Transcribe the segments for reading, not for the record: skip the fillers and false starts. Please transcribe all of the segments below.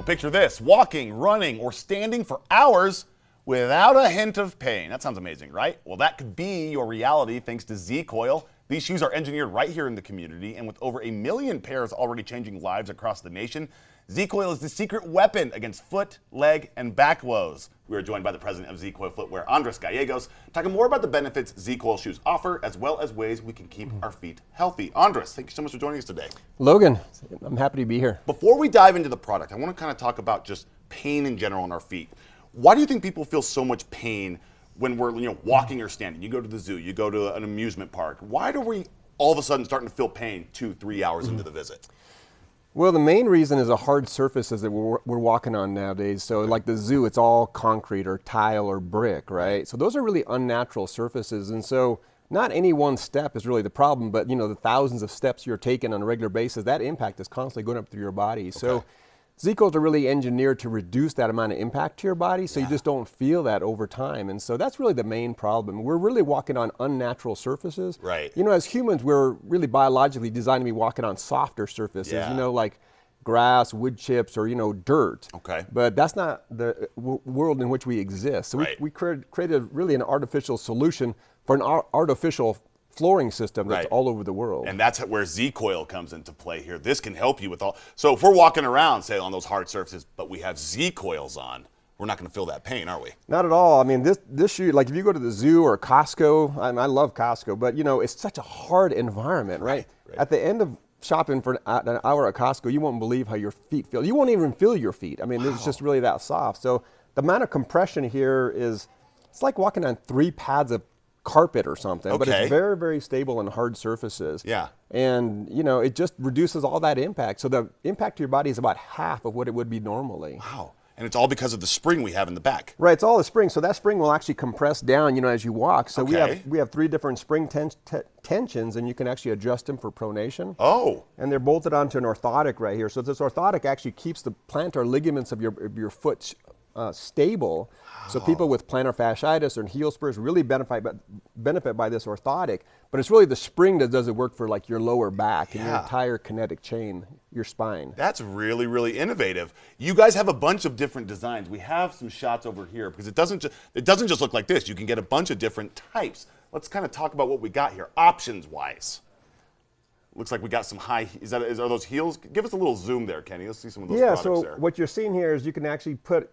Well, picture this, walking, running, or standing for hours without a hint of pain. That sounds amazing, right? Well, that could be your reality thanks to Z-CoiL. These shoes are engineered right here in the community, and with over 1 million pairs already changing lives across the nation, Z-CoiL is the secret weapon against foot, leg, and back woes. We are joined by the president of Z-CoiL Footwear, Andres Gallegos, talking more about the benefits Z-CoiL shoes offer, as well as ways we can keep our feet healthy. Andres, thank you so much for joining us today. Logan, I'm happy to be here. Before we dive into the product, I want to kind of talk about just pain in general on our feet. Why do you think people feel so much pain when we're walking or standing? You go to the zoo, you go to an amusement park. Why do we all of a sudden starting to feel pain 2-3 hours into the visit? Well, the main reason is the hard surfaces that we're walking on nowadays. So like the zoo, it's all concrete or tile or brick, right? So those are really unnatural surfaces. And so not any one step is really the problem, but the thousands of steps you're taking on a regular basis, that impact is constantly going up through your body. So Z-CoiLs are really engineered to reduce that amount of impact to your body, so you just don't feel that over time. And so that's really the main problem. We're really walking on unnatural surfaces. Right. As humans, we're really biologically designed to be walking on softer surfaces, like grass, wood chips, or, dirt. Okay. But that's not the world in which we exist. So we created really an artificial solution for an artificial flooring system that's all over the world. And that's where Z-CoiL comes into play here. This can help you with all. So if we're walking around, say, on those hard surfaces, but we have Z-CoiLs on, we're not going to feel that pain, are we? Not at all. I mean, this shoe, like if you go to the zoo or Costco, I love Costco, but it's such a hard environment, right? At the end of shopping for an hour at Costco, you won't believe how your feet feel. You won't even feel your feet. I mean, it's just really that soft. So the amount of compression here it's like walking on 3 pads of carpet or something, but it's very, very stable on hard surfaces. Yeah. And, it just reduces all that impact. So the impact to your body is about half of what it would be normally. Wow. And it's all because of the spring we have in the back. Right, it's all the spring. So that spring will actually compress down, as you walk. So we have 3 different spring tensions, and you can actually adjust them for pronation. Oh. And they're bolted onto an orthotic right here. So this orthotic actually keeps the plantar ligaments of your foot stable. So people with plantar fasciitis or heel spurs really benefit by this orthotic, but it's really the spring that does the work for like your lower back and your entire kinetic chain, your spine. That's really, really innovative. You guys have a bunch of different designs. We have some shots over here because it doesn't just look like this. You can get a bunch of different types. Let's kind of talk about what we got here, options-wise. Looks like we got some high. Are those heels? Give us a little zoom there, Kenny. Let's see some of those products there. Yeah. So what you're seeing here is you can actually put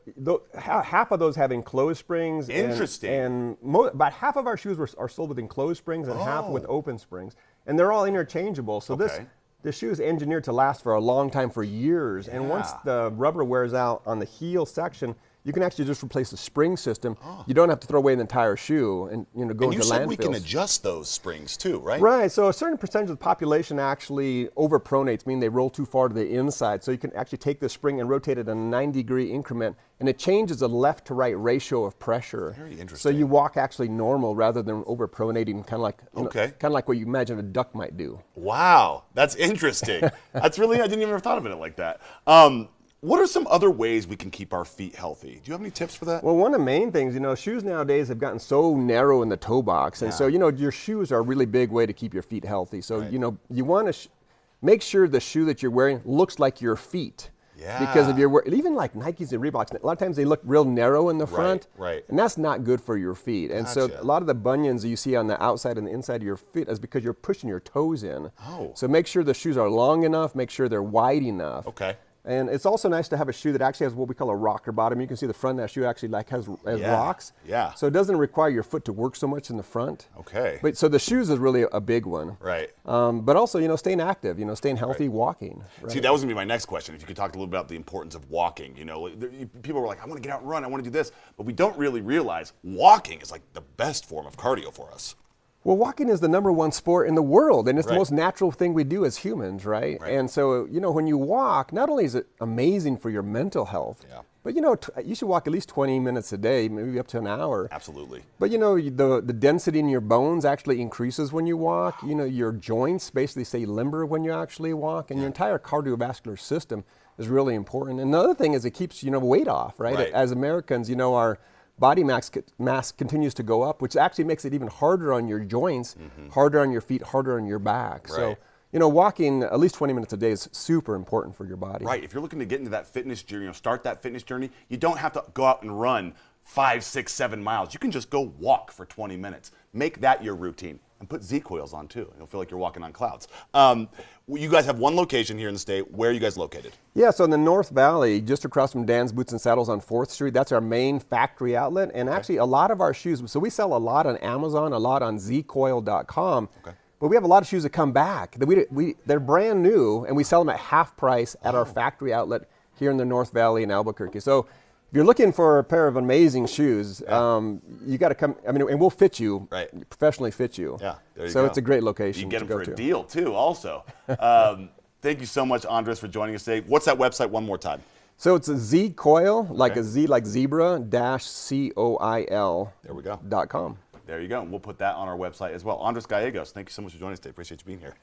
half of those have enclosed springs. Interesting. And about half of our shoes are sold with enclosed springs and half with open springs, and they're all interchangeable. So this shoe is engineered to last for a long time, for years. And once the rubber wears out on the heel section, you can actually just replace the spring system. You don't have to throw away the entire shoe and go into landfills. And you said we can adjust those springs too, right? Right. So a certain percentage of the population actually overpronates, meaning they roll too far to the inside. So you can actually take the spring and rotate it in a 90-degree increment, and it changes the left to right ratio of pressure. Very interesting. So you walk actually normal rather than overpronating, kind of like what you imagine a duck might do. Wow, that's interesting. That's really, I didn't even ever thought of it like that. What are some other ways we can keep our feet healthy? Do you have any tips for that? Well, one of the main things, shoes nowadays have gotten so narrow in the toe box. And so, your shoes are a really big way to keep your feet healthy. So, you want to make sure the shoe that you're wearing looks like your feet. Yeah. Because if you're wearing, even like Nikes and Reeboks, a lot of times they look real narrow in the front. Right. And that's not good for your feet. And so a lot of the bunions that you see on the outside and the inside of your feet is because you're pushing your toes in. Oh. So make sure the shoes are long enough, make sure they're wide enough. Okay. And it's also nice to have a shoe that actually has what we call a rocker bottom. You can see the front of that shoe actually has rocks. Yeah. So it doesn't require your foot to work so much in the front. Okay. But so the shoes is really a big one. Right. But also, staying active, staying healthy, walking. Right? See, that was going to be my next question. If you could talk a little bit about the importance of walking. People were like, I want to get out and run. I want to do this. But we don't really realize walking is like the best form of cardio for us. Well, walking is the #1 sport in the world, and it's the most natural thing we do as humans, right? And so, when you walk, not only is it amazing for your mental health, but, you should walk at least 20 minutes a day, maybe up to an hour. Absolutely. But, the density in your bones actually increases when you walk. Your joints basically stay limber when you actually walk, and your entire cardiovascular system is really important. And the other thing is it keeps, weight off, right? As Americans, our body mass continues to go up, which actually makes it even harder on your joints, harder on your feet, harder on your back. So you know, walking at least 20 minutes a day is super important for your body. Right. If you're looking to get into that fitness journey, you know, start that fitness journey, you don't have to go out and run 5, 6, 7 miles. You can just go walk for 20 minutes. Make that your routine. And put Z-coils on too. You'll feel like you're walking on clouds. You guys have one location here in the state. Where are you guys located? Yeah, so in the North Valley, just across from Dan's Boots and Saddles on 4th Street, that's our main factory outlet. And actually a lot of our shoes, so we sell a lot on Amazon, a lot on Z-CoiL.com. Okay. But we have a lot of shoes that come back. They're brand new, and we sell them at half price at our factory outlet here in the North Valley in Albuquerque. So if you're looking for a pair of amazing shoes, you got to come. I mean, and we'll fit you, professionally fit you. Yeah, there you so go. It's a great location. You get them for to. a deal too. Also, thank you so much, Andres, for joining us today. What's that website one more time? So it's a Z-CoiL, like a Z like zebra -COIL. There we go. .com. There you go. And we'll put that on our website as well. Andres Gallegos, thank you so much for joining us today. Appreciate you being here.